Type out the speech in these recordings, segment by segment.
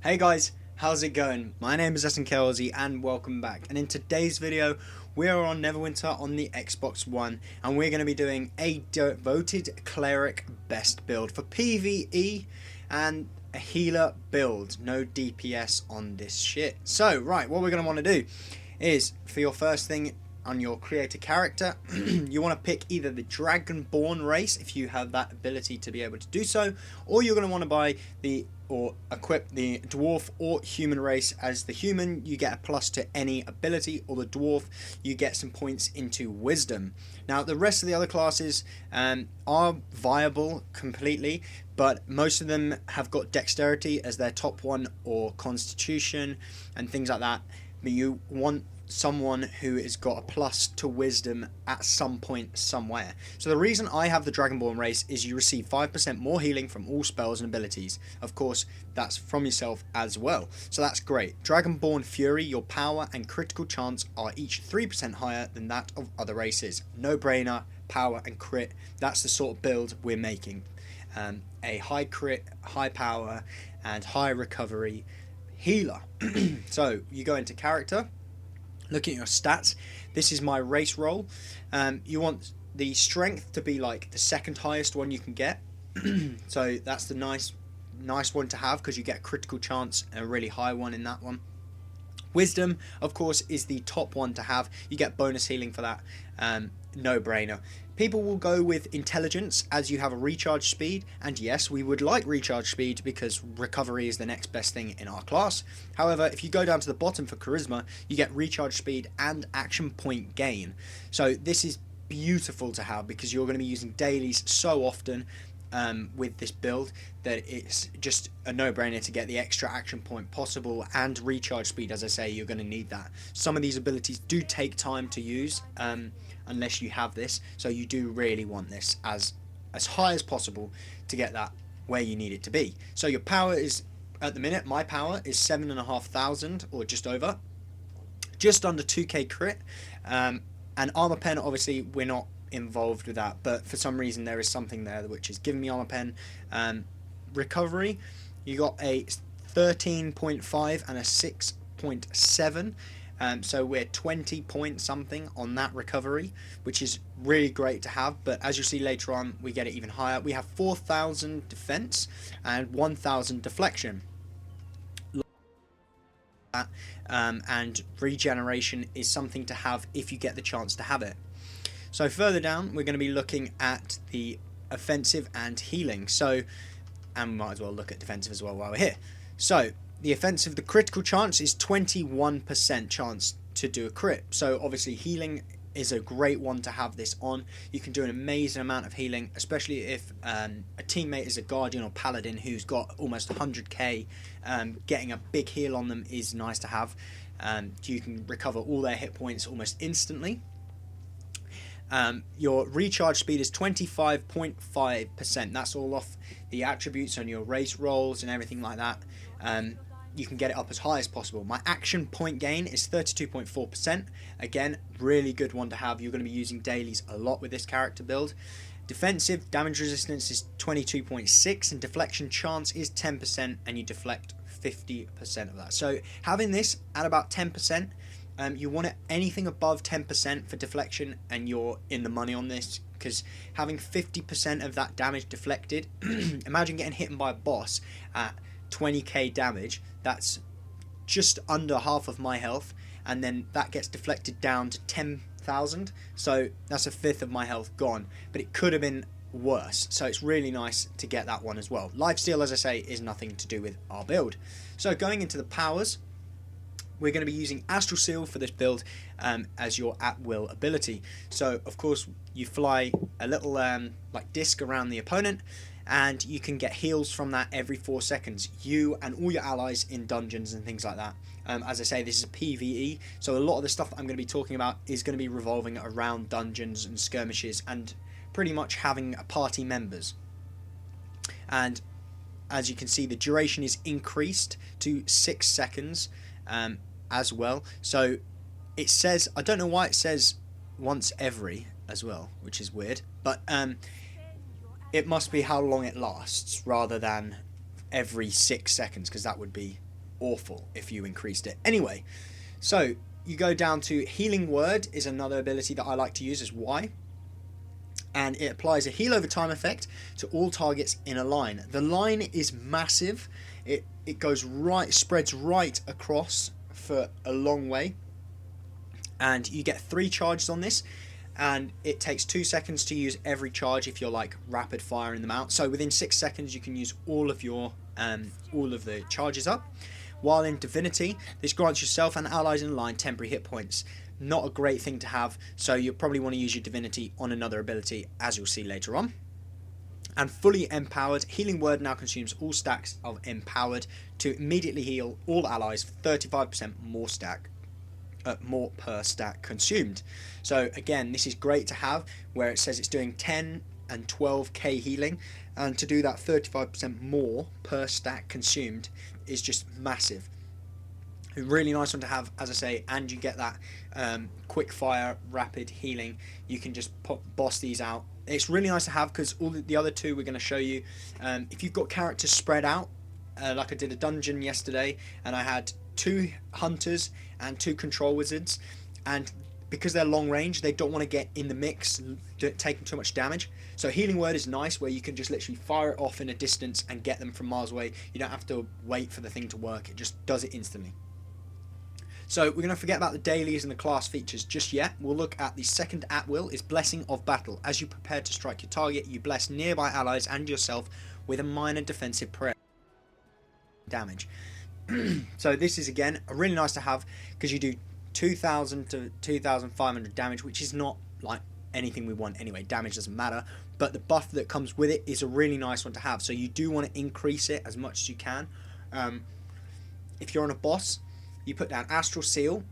Hey guys, how's it going? My name is Kelsey and welcome back. And in today's video, we are on Neverwinter on the Xbox One, and we're going to be doing a devoted Cleric best build for PvE and a healer build. No DPS on this shit. So, right, what we're going to want to do is, for your first thing on your creator character, you want to pick either the Dragonborn race if you have that ability to be able to do so, or you're going to want to buy or equip the dwarf or human race. As the human, you get a plus to any ability, or the dwarf, you get some points into wisdom. Now, the rest of the other classes are viable completely, but most of them have got dexterity as their top one, or constitution and things like that. But you want someone who has got a plus to wisdom at some point somewhere. So the reason I have the Dragonborn race is you receive 5% more healing from all spells and abilities. Of course, that's from yourself as well, so that's great. Dragonborn Fury, your power and critical chance are each 3% higher than that of other races. No brainer, power and crit, that's the sort of build we're making. A high crit, high power and high recovery healer. So you go into character, looking at your stats. This is my race roll. You want the strength to be like the second highest one you can get. So that's the nice one to have, because you get a critical chance and a really high one in that one. Wisdom, of course, is the top one to have. You get bonus healing for that. No brainer. People will go with intelligence, as you have a recharge speed, and yes, we would like recharge speed because recovery is the next best thing in our class. However, if you go down to the bottom for charisma, you get recharge speed and action point gain. So this is beautiful to have, because you're going to be using dailies so often with this build that it's just a no-brainer to get the extra action point possible. And recharge speed, as I say, you're going to need that. Some of these abilities do take time to use unless you have this, so you do really want this as high as possible to get that where you need it to be. So your power is, at the minute, my power is 7,500, or just over, just under 2k crit, and armor pen, obviously we're not involved with that, but for some reason there is something there which is giving me armor pen. Recovery, you got a 13.5 and a 6.7, so we're 20 point something on that recovery, which is really great to have. But as you see later on, we get it even higher. We have 4,000 defense and 1,000 deflection, and regeneration is something to have if you get the chance to have it. So further down, we're going to be looking at the offensive and healing. So, and we might as well look at defensive as well while we're here. So the offensive, the critical chance is 21% chance to do a crit. So obviously healing is a great one to have this on. You can do an amazing amount of healing, especially if a teammate is a guardian or paladin who's got almost 100k. Getting a big heal on them is nice to have. You can recover all their hit points almost instantly. Your recharge speed is 25.5%. That's all off the attributes on your race rolls and everything like that. You can get it up as high as possible. My action point gain is 32.4%. Again, really good one to have. You're going to be using dailies a lot with this character build. Defensive damage resistance is 22.6, and deflection chance is 10%, and you deflect 50% of that. So having this at about 10%, you want it anything above 10% for deflection, and you're in the money on this, because having 50% of that damage deflected, imagine getting hit by a boss at 20k damage. That's just under half of my health, and then that gets deflected down to 10,000, so that's a fifth of my health gone. But it could have been worse, so it's really nice to get that one as well. Lifesteal, as I say, is nothing to do with our build. So going into the powers, we're going to be using Astral Seal for this build as your at-will ability. So, of course, you fly a little like disc around the opponent, and you can get heals from that every 4 seconds. You and all your allies in dungeons and things like that. As I say, this is a PvE, so a lot of the stuff that I'm going to be talking about is going to be revolving around dungeons and skirmishes, and pretty much having party members. And as you can see, the duration is increased to 6 seconds. As well, so it says, I don't know why it says once every as well, which is weird, but it must be how long it lasts rather than every 6 seconds, because that would be awful if you increased it. Anyway, so you go down to Healing Word is another ability that I like to use as Y. And it applies a heal over time effect to all targets in a line. The line is massive. It goes right, spreads right across for a long way. And you get 3 charges on this. And it takes 2 seconds to use every charge if you're like rapid firing them out. So within 6 seconds you can use all of the charges up. While in Divinity, this grants yourself and allies in line temporary hit points. Not a great thing to have, so you'll probably want to use your Divinity on another ability, as you'll see later on. And fully empowered, Healing Word now consumes all stacks of empowered to immediately heal all allies for 35% more per stack consumed. So again, this is great to have, where it says it's doing 10 and 12k healing, and to do that 35% more per stack consumed is just massive. A really nice one to have, as I say, and you get that quick fire rapid healing. You can just boss these out. It's really nice to have because all the other two we're going to show you, if you've got characters spread out, like I did a dungeon yesterday and I had 2 hunters and 2 control wizards, and because they're long range they don't want to get in the mix taking too much damage. So Healing Word is nice, where you can just literally fire it off in a distance and get them from miles away. You don't have to wait for the thing to work, it just does it instantly. So we're going to forget about the dailies and the class features just yet. We'll look at the second at will is Blessing of Battle. As you prepare to strike your target, you bless nearby allies and yourself with a minor defensive prayer damage. So this is again really nice to have because you do 2,000 to 2,500 damage, which is not like anything we want anyway. Damage doesn't matter, but the buff that comes with it is a really nice one to have. So you do want to increase it as much as you can. If you're on a boss, you put down Astral Seal.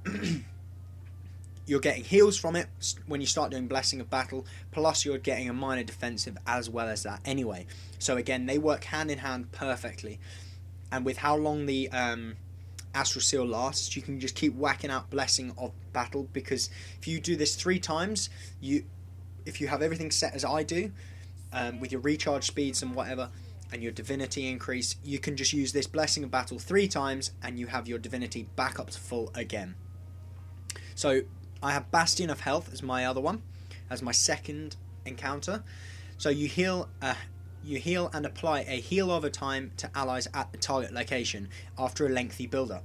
You're getting heals from it when you start doing Blessing of Battle, plus you're getting a minor defensive as well as that anyway. So again, they work hand in hand perfectly. And with how long the Astral Seal lasts, you can just keep whacking out Blessing of Battle, because if you do this 3 times, if you have everything set as I do, with your recharge speeds and whatever, and your Divinity increase, you can just use this Blessing of Battle 3 times and you have your Divinity back up to full again. So I have Bastion of Health as my other one, as my second encounter. So you heal and apply a heal over time to allies at the target location after a lengthy build-up.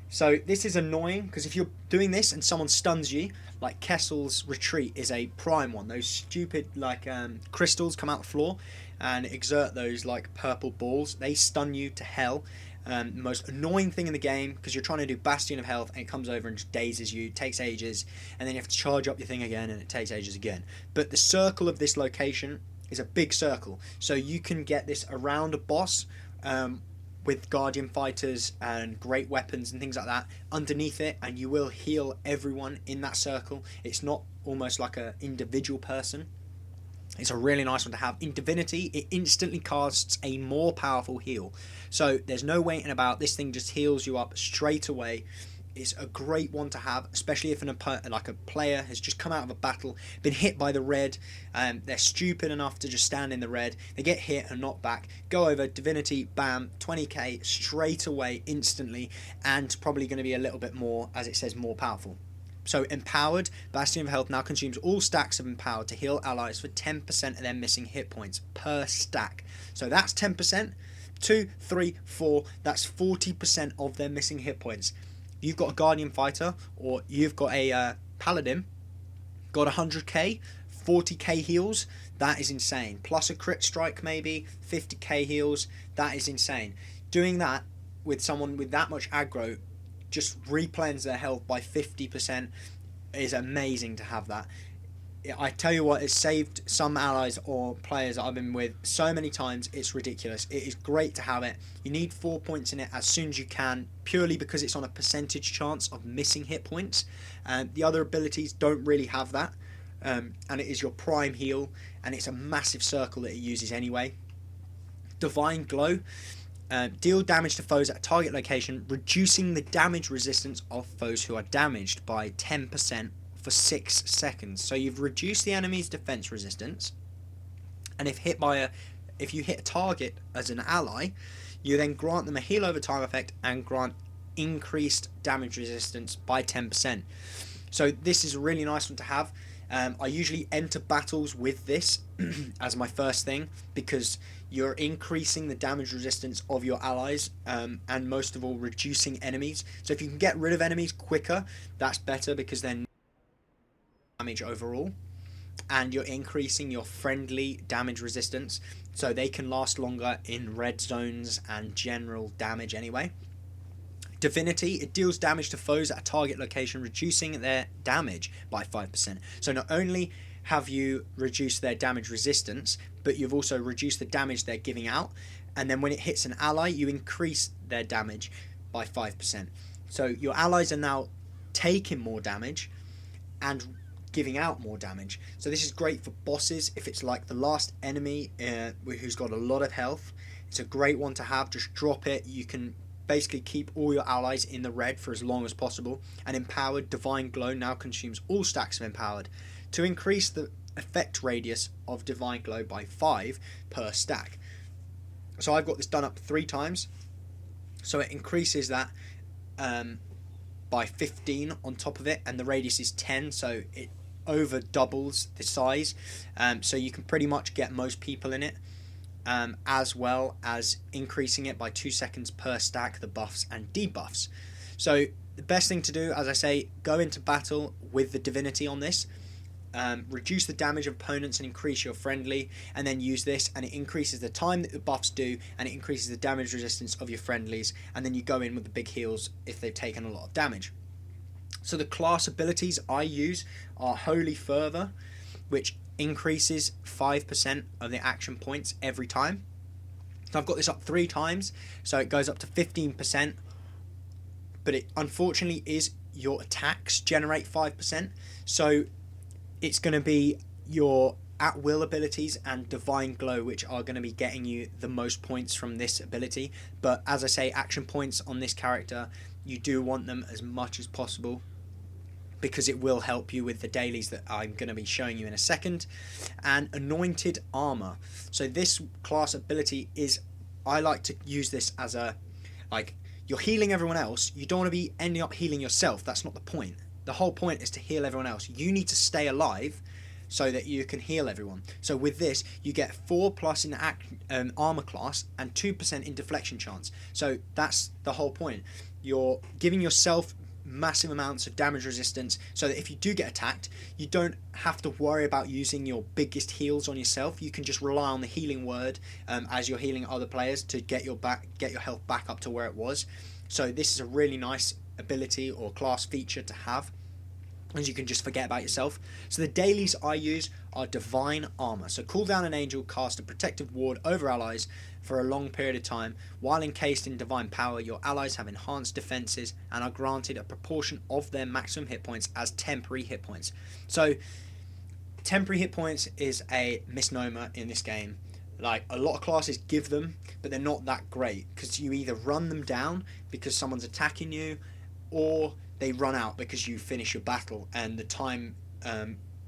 So this is annoying because if you're doing this and someone stuns you, like Kessel's Retreat is a prime one. Those stupid like crystals come out the floor and exert those like purple balls. They stun you to hell. The most annoying thing in the game, because you're trying to do Bastion of Health and it comes over and just dazes you, takes ages, and then you have to charge up your thing again and it takes ages again. But the circle of this location is a big circle, so you can get this around a boss with Guardian Fighters and great weapons and things like that underneath it, and you will heal everyone in that circle. It's not almost like an individual person. It's a really nice one to have. In Divinity, it instantly casts a more powerful heal. So there's no waiting about. This thing just heals you up straight away. It's a great one to have, especially if a player has just come out of a battle, been hit by the red, they're stupid enough to just stand in the red, they get hit and knocked back, go over, Divinity, bam, 20k straight away, instantly, and probably going to be a little bit more, as it says, more powerful. So Empowered, Bastion of Health now consumes all stacks of Empowered to heal allies for 10% of their missing hit points per stack. So that's 10%, 2, 3, 4, that's 40% of their missing hit points. You've got a Guardian Fighter or you've got a Paladin, got 100k, 40k heals, that is insane. Plus a crit strike maybe, 50k heals, that is insane. Doing that with someone with that much aggro just replens their health by 50% is amazing to have that. I tell you what, it's saved some allies or players that I've been with so many times, it's ridiculous. It is great to have it. You need 4 points in it as soon as you can, purely because it's on a percentage chance of missing hit points. The other abilities don't really have that, and it is your prime heal, and it's a massive circle that it uses anyway. Divine Glow. Deal damage to foes at a target location, reducing the damage resistance of foes who are damaged by 10% for 6 seconds. So you've reduced the enemy's defense resistance, and if you hit a target as an ally, You then grant them a heal over time effect and grant increased damage resistance by 10%. So this is a really nice one to have. I usually enter battles with this as my first thing, because you're increasing the damage resistance of your allies, and most of all reducing enemies. So if you can get rid of enemies quicker, that's better, because then damage overall, and you're increasing your friendly damage resistance, so they can last longer in red zones and general damage anyway. Divinity, it deals damage to foes at a target location, reducing their damage by 5%. So not only have you reduced their damage resistance, but you've also reduced the damage they're giving out, and then when it hits an ally, you increase their damage by 5%. So your allies are now taking more damage and giving out more damage. So this is great for bosses. If it's like the last enemy who's got a lot of health, it's a great one to have. Just drop it. You can basically keep all your allies in the red for as long as possible. And Empowered Divine Glow now consumes all stacks of Empowered to increase the effect radius of Divine Glow by 5 per stack. So I've got this done up 3 times, so it increases that by 15 on top of it, and the radius is 10, so it over doubles the size, so you can pretty much get most people in it, as well as increasing it by 2 seconds per stack, the buffs and debuffs. So the best thing to do, as I say, go into battle with the divinity on this, reduce the damage of opponents and increase your friendly, and then use this, and it increases the time that the buffs do, and it increases the damage resistance of your friendlies, and then you go in with the big heals if they've taken a lot of damage. So the class abilities I use are Holy Fervor, which increases 5% of the action points every time. So I've got this up 3 times, so it goes up to 15%, but it unfortunately is your attacks generate 5%, so it's going to be your at will abilities and Divine Glow which are going to be getting you the most points from this ability. But as I say, action points on this character, you do want them as much as possible, because it will help you with the dailies that I'm going to be showing you in a second. And Anointed Armor. So this class ability is, I like to use this as a, like, you're healing everyone else, you don't want to be ending up healing yourself. That's not the point. The whole point is to heal everyone else. You need to stay alive so that you can heal everyone. So with this, you get 4+ in armor class and 2% in deflection chance. So that's the whole point. You're giving yourself massive amounts of damage resistance, so that if you do get attacked, you don't have to worry about using your biggest heals on yourself. You can just rely on the healing word as you're healing other players to get your health back up to where it was. So this is a really nice ability or class feature to have, as you can just forget about yourself. So the dailies I use are Divine Armor. So cool down an angel, cast a protective ward over allies for a long period of time. While encased in divine power, your allies have enhanced defenses and are granted a proportion of their maximum hit points as temporary hit points. So temporary hit points is a misnomer in this game. Like, a lot of classes give them, but they're not that great, because you either run them down because someone's attacking you, or they run out because you finish your battle and the time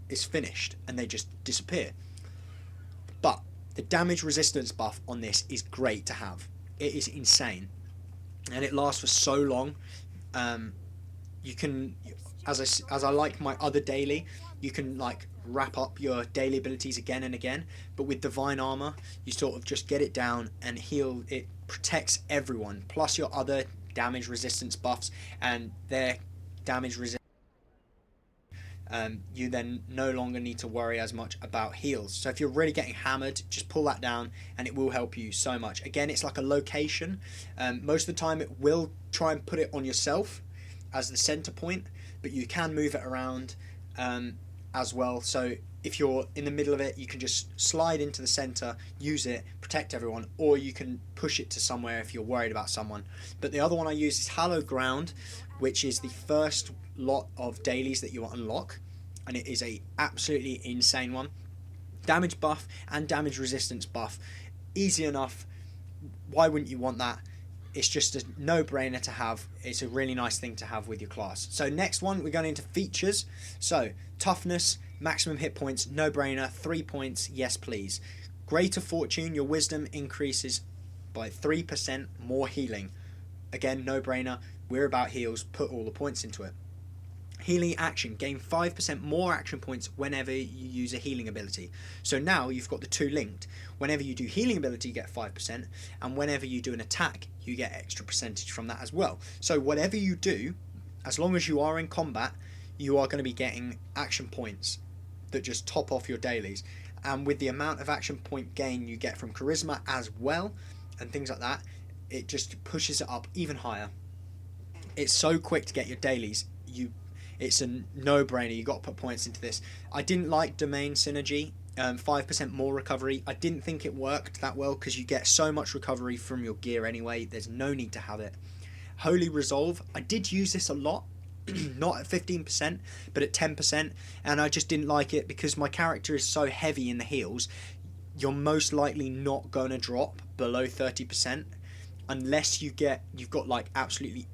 is finished and they just disappear. But the damage resistance buff on this is great to have. It is insane, and it lasts for so long. You can, as I like my other daily, you can like wrap up your daily abilities again and again, but with Divine Armor you sort of just get it down and heal. It protects everyone, plus your other damage resistance buffs and their damage resistance. You then no longer need to worry as much about heals. So if you're really getting hammered, just pull that down and it will help you so much. Again, it's like a location. Most of the time it will try and put it on yourself as the center point, but you can move it around as well. So if you're in the middle of it, you can just slide into the center, use it, protect everyone, or you can push it to somewhere if you're worried about someone. But the other one I use is Hallowed Ground, which is the first lot of dailies that you unlock, and it is a absolutely insane one. Damage buff and damage resistance buff, easy enough. Why wouldn't you want that? It's just a no-brainer to have. It's a really nice thing to have with your class. So next one, we're going into features. So toughness, maximum hit points, no-brainer, 3 points, yes please. Greater fortune, your wisdom increases by 3% more healing. Again, no brainer, we're about heals, put all the points into it. Healing action, gain 5% more action points whenever you use a healing ability. So now you've got the two linked. Whenever you do healing ability, you get 5%, and whenever you do an attack, you get extra percentage from that as well. So whatever you do, as long as you are in combat, you are going to be getting action points that just top off your dailies. And with the amount of action point gain you get from charisma as well, and things like that, it just pushes it up even higher. It's so quick to get your dailies. It's a no-brainer. You got to put points into this. I didn't like domain synergy. 5% more recovery. I didn't think it worked that well because you get so much recovery from your gear anyway. There's no need to have it. Holy Resolve. I did use this a lot. Not at 15%, but at 10%, and I just didn't like it because my character is so heavy in the heals. You're most likely not gonna drop below 30% unless you've got like absolutely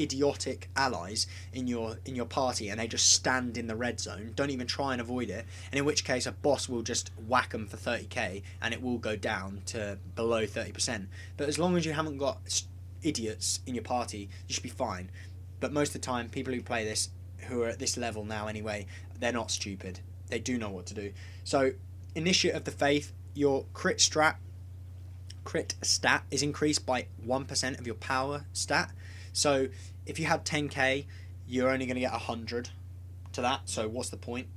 idiotic allies in your party and they just stand in the red zone. Don't even try and avoid it, and in which case a boss will just whack them for 30k and it will go down to below 30%. But as long as you haven't got idiots in your party, you should be fine. But most of the time, people who play this, who are at this level now anyway, they're not stupid. They do know what to do. So, Initiate of the Faith, your crit stat is increased by 1% of your power stat. So, if you had 10k, you're only going to get 100 to that. So, what's the point?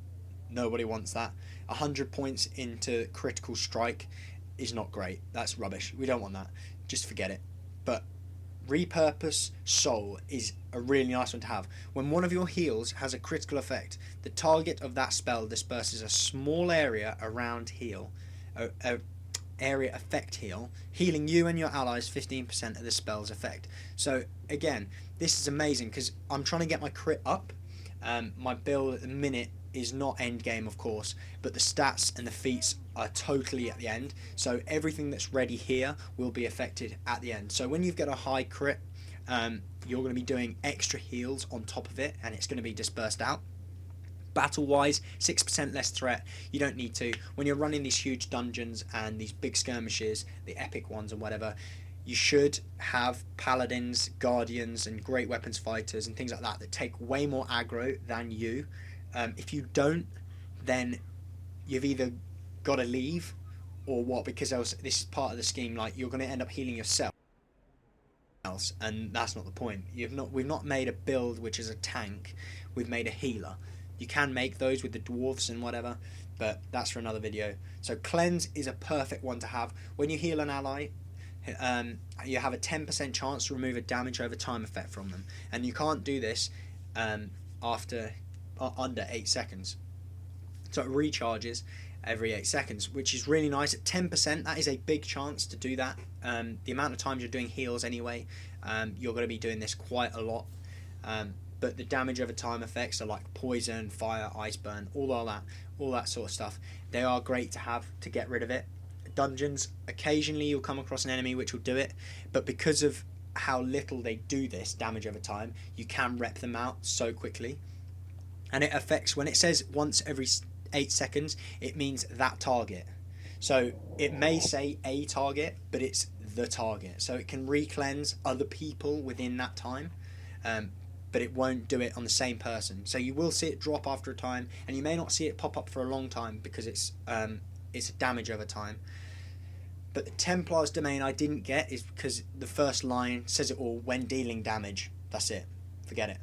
Nobody wants that. 100 points into critical strike is not great. That's rubbish. We don't want that. Just forget it. But Repurpose Soul is a really nice one to have. When one of your heals has a critical effect, the target of that spell disperses a small area around area effect heal, healing you and your allies 15% of the spell's effect. So again, this is amazing because I'm trying to get my crit up. My build at the minute is not end game, of course, but the stats and the feats are totally at the end, so everything that's ready here will be affected at the end. So when you've got a high crit, you're going to be doing extra heals on top of it, and it's going to be dispersed out. Battle wise, 6% less threat. You don't need to. When you're running these huge dungeons and these big skirmishes, the epic ones and whatever, you should have paladins, guardians and great weapons fighters and things like that that take way more aggro than you. If you don't, then you've either got to leave or what, because else this is part of the scheme. Like, you're going to end up healing yourself, and that's not the point. We've not made a build which is a tank. We've made a healer. You can make those with the dwarves and whatever, but that's for another video. So cleanse is a perfect one to have. When you heal an ally, you have a 10% chance to remove a damage over time effect from them, and you can't do this after under 8 seconds. So it recharges every 8 seconds, which is really nice. At 10%, that is a big chance to do that. The amount of times you're doing heals anyway, you're going to be doing this quite a lot. But the damage over time effects are like poison, fire, ice burn, all that sort of stuff. They are great to have to get rid of it. Dungeons, occasionally you'll come across an enemy which will do it, but because of how little they do this damage over time, you can rep them out so quickly. And it affects, when it says once every 8 seconds, it means that target. So it may say a target, but it's the target. So it can re-cleanse other people within that time, but it won't do it on the same person. So you will see it drop after a time, and you may not see it pop up for a long time because it's damage over time. But the Templar's Domain I didn't get is because the first line says it all: when dealing damage. That's it. Forget it.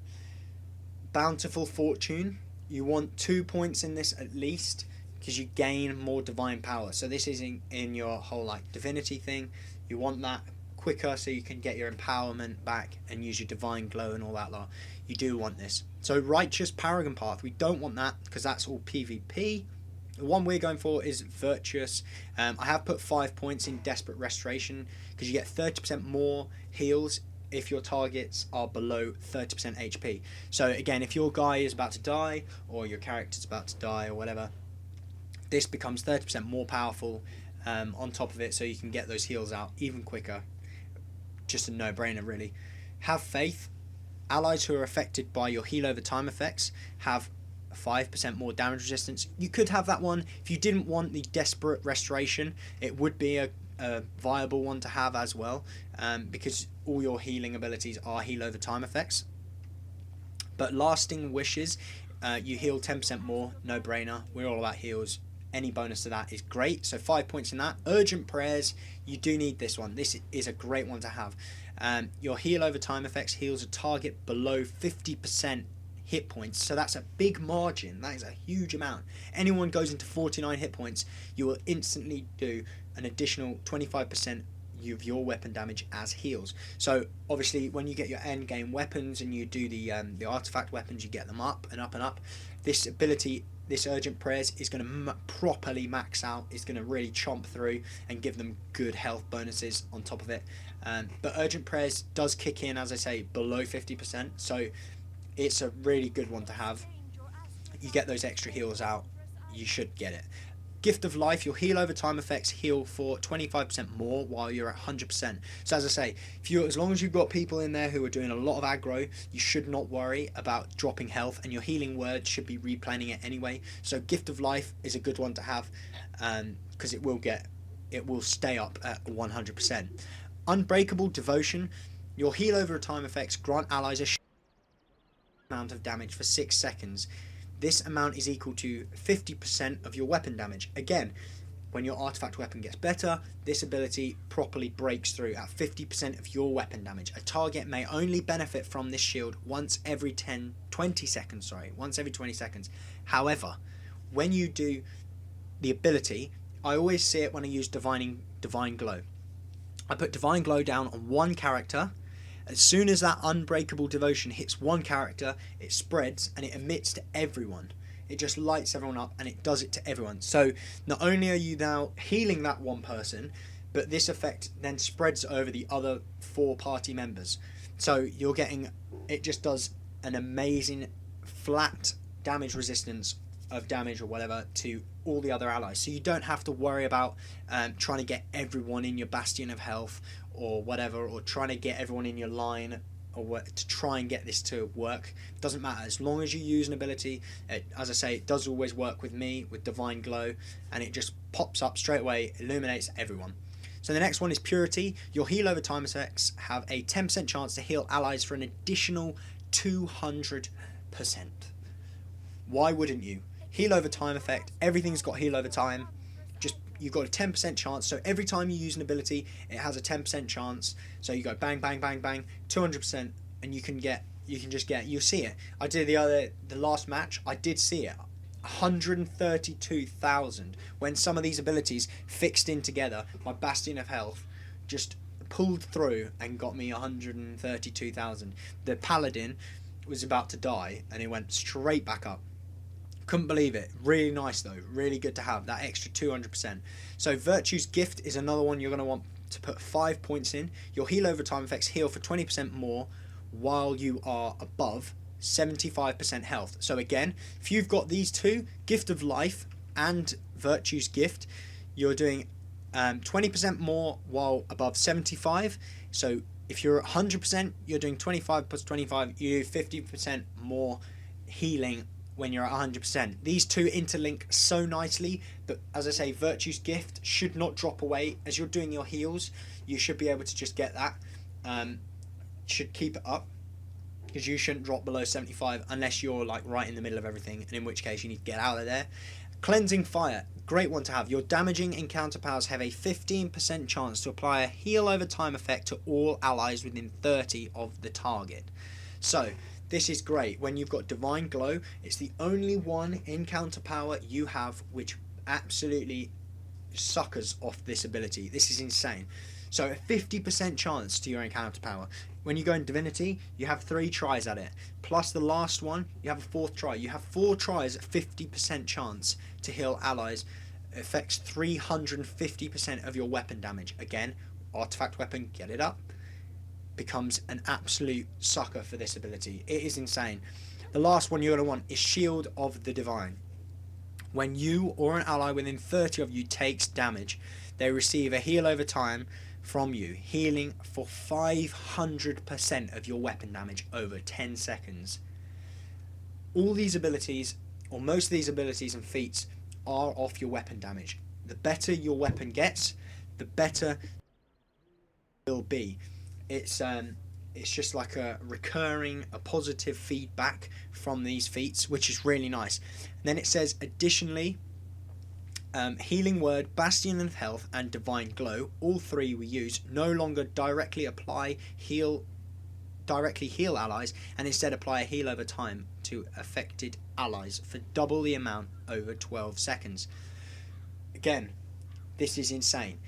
Bountiful Fortune, you want 2 points in this at least, because you gain more divine power. So this is in your whole like divinity thing. You want that quicker so you can get your empowerment back and use your divine glow and all that lot. You do want this. So Righteous Paragon Path, we don't want that because that's all PvP. The one we're going for is Virtuous. I have put 5 points in Desperate Restoration because you get 30% more heals if your targets are below 30% HP. So again, if your guy is about to die or your character's about to die or whatever, this becomes 30% more powerful on top of it, so you can get those heals out even quicker. Just a no-brainer, really. Have Faith. Allies who are affected by your heal over time effects have 5% more damage resistance. You could have that one if you didn't want the Desperate Restoration. It would be a a viable one to have as well, because all your healing abilities are heal over time effects. But Lasting Wishes, you heal 10% more, no brainer. We're all about heals. Any bonus to that is great, so 5 points in that. Urgent Prayers, you do need this one. This is a great one to have. Your heal over time effects heals a target below 50% hit points, so that's a big margin. That is a huge amount. Anyone goes into 49 hit points, you will instantly do an additional 25% of your weapon damage as heals. So obviously when you get your end game weapons and you do the artifact weapons, you get them up and up and up. This ability, this Urgent Prayers, is going to properly max out. It's going to really chomp through and give them good health bonuses on top of it. But Urgent Prayers does kick in, as I say, below 50%, so it's a really good one to have. You get those extra heals out, you should get it. Gift of Life, your heal over time effects heal for 25% more while you're at 100%. So as I say, as long as you've got people in there who are doing a lot of aggro, you should not worry about dropping health, and your healing word should be replanning it anyway. So Gift of Life is a good one to have, because it will stay up at 100%. Unbreakable Devotion, your heal over time effects grant allies a amount of damage for 6 seconds. This amount is equal to 50% of your weapon damage. Again, when your artifact weapon gets better, this ability properly breaks through at 50% of your weapon damage. A target may only benefit from this shield once every 20 seconds. However, when you do the ability, I always see it when I use Divine Glow. I put Divine Glow down on one character. As soon as that Unbreakable Devotion hits one character, it spreads and it emits to everyone. It just lights everyone up and it does it to everyone. So not only are you now healing that one person, but this effect then spreads over the other 4 party members. So you're getting, it just does an amazing flat damage resistance of damage or whatever to all the other allies. So you don't have to worry about trying to get everyone in your Bastion of Health or whatever, or trying to get everyone in your line or what to try and get this to work. Doesn't matter, as long as you use an ability. As I say, it does always work with me with Divine Glow, and it just pops up straight away, illuminates everyone. So the next one is Purity. Your heal over time effects have a 10% chance to heal allies for an additional 200%. Why wouldn't you? Heal over time effect, everything's got heal over time. Just, you've got a 10% chance, so every time you use an ability, it has a 10% chance. So you go bang, bang, bang, bang, 200%, and you'll see it. I did the last match, I did see it. 132,000. When some of these abilities fixed in together, my Bastion of Health just pulled through and got me 132,000. The Paladin was about to die, and it went straight back up. Couldn't believe it. Really nice though. Really good to have that extra 200%. So Virtue's Gift is another one you're going to want to put 5 points in. Your heal over time effects heal for 20% more while you are above 75% health. So again, if you've got these two, Gift of Life and Virtue's Gift, you're doing 20% more while above 75. So if you're at 100%, you're doing 25 plus 25, you do 50% more healing when you're at 100%. These two interlink so nicely, but as I say, Virtue's Gift should not drop away. As you're doing your heals, you should be able to just get that. Should keep it up, because you shouldn't drop below 75 unless you're like right in the middle of everything, and in which case you need to get out of there. Cleansing Fire, great one to have. Your damaging encounter powers have a 15% chance to apply a heal over time effect to all allies within 30 of the target. So this is great. When you've got Divine Glow, it's the only one encounter power you have which absolutely suckers off this ability. This is insane. So a 50% chance to your encounter power. When you go in Divinity, you have 3 tries at it. Plus the last one, you have a 4th try. You have 4 tries at 50% chance to heal allies. It affects 350% of your weapon damage. Again, artifact weapon, get it up. Becomes an absolute sucker for this ability. It is insane. The last one you're going to want is Shield of the Divine. When you or an ally within 30 of you takes damage, they receive a heal over time from you, healing for 500% of your weapon damage over 10 seconds. All these abilities, or most of these abilities and feats, are off your weapon damage. The better your weapon gets, the better it will be. It's just like a positive feedback from these feats, which is really nice. And then it says, additionally, Healing Word, Bastion of Health, and Divine Glow, all three we use, no longer directly heal allies, and instead apply a heal over time to affected allies for double the amount over 12 seconds. Again, this is insane.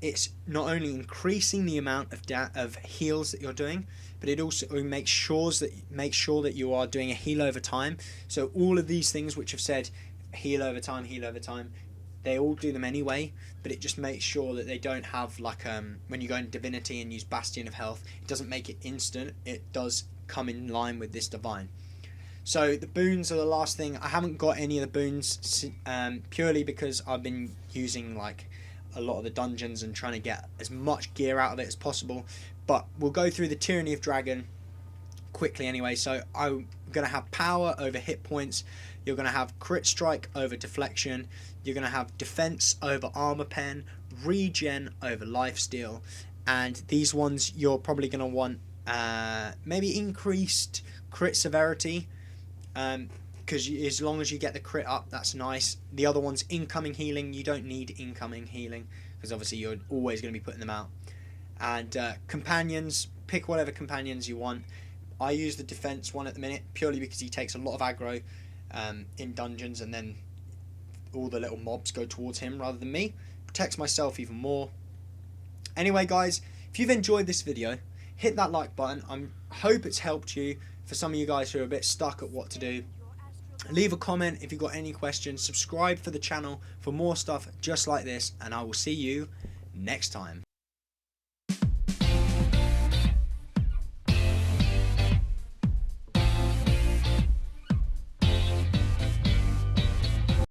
It's not only increasing the amount of heals that you're doing, but it also makes sure that you are doing a heal over time. So all of these things which have said heal over time, they all do them anyway, but it just makes sure that they don't have like when you go in Divinity and use Bastion of Health, it doesn't make it instant. It does come in line with this Divine. So the boons are the last thing. I haven't got any of the boons purely because I've been using like a lot of the dungeons and trying to get as much gear out of it as possible. But we'll go through the Tyranny of Dragon quickly anyway. So I'm going to have power over hit points. You're going to have crit strike over deflection. You're going to have defense over armor pen, regen over lifesteal, and these ones you're probably going to want maybe increased crit severity, because as long as you get the crit up, that's nice. The other ones, incoming healing, you don't need incoming healing because obviously you're always going to be putting them out. And companions, pick whatever companions you want. I use the defense one at the minute purely because he takes a lot of aggro in dungeons, and then all the little mobs go towards him rather than me. Protects myself even more. Anyway guys, if you've enjoyed this video, hit that like button. I hope it's helped you for some of you guys who are a bit stuck at what to do. Leave a comment if you've got any questions. Subscribe for the channel for more stuff just like this, and I will see you next time.